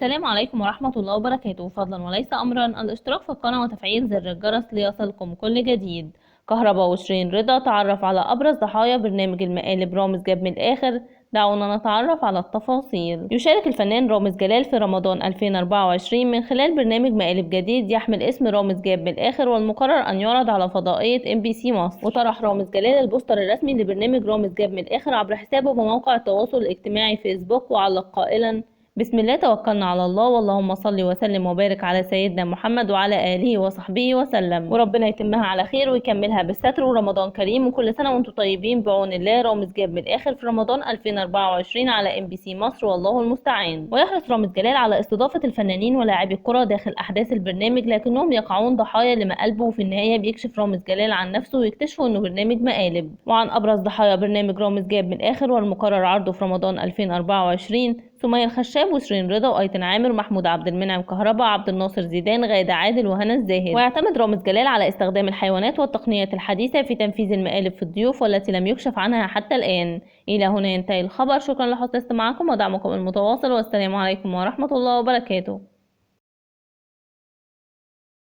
السلام عليكم ورحمة الله وبركاته. فضلا وليس أمرا الاشتراك في القناة وتفعيل زر الجرس ليصلكم كل جديد. كهربا وشيرين رضا تعرف على أبرز ضحايا برنامج المقالب رامز جاب من الآخر. دعونا نتعرف على التفاصيل. يشارك الفنان رامز جلال في رمضان 2024 من خلال برنامج مقالب جديد يحمل اسم رامز جاب من الآخر، والمقرر أن يعرض على فضائية MBC مصر. وطرح رامز جلال البوستر الرسمي لبرنامج رامز جاب من الآخر عبر حسابه بموقع التواصل الاجتماعي فيسبوك، وعلق قائلا: بسم الله توكلنا على الله، واللهم صل وسلم وبارك على سيدنا محمد وعلى آله وصحبه وسلم، وربنا يتمها على خير ويكملها بالستر، ورمضان كريم وكل سنة وانتم طيبين بعون الله. رامز جاب من الآخر في رمضان 2024 على MBC مصر، والله المستعان. ويحرص رامز جلال على استضافة الفنانين ولاعبي الكرة داخل أحداث البرنامج، لكنهم يقعون ضحايا لمقالبه، وفي النهاية بيكشف رامز جلال عن نفسه ويكتشفوا انه برنامج مقالب. وعن أبرز ضحايا برنامج رامز جاب من الآخر والمقرر عرضه في رمضان 2024: سمية الخشاب وشيرين رضا وأيتن عامر ومحمود عبد المنعم كهربا عبد الناصر زيدان غادة عادل وهنا الزاهد. ويعتمد رامز جلال على استخدام الحيوانات والتقنيات الحديثة في تنفيذ المقالب في الضيوف، والتي لم يكشف عنها حتى الآن. إلى هنا ينتهي الخبر. شكرا لحسن استماعكم ودعمكم المتواصل، والسلام عليكم ورحمة الله وبركاته.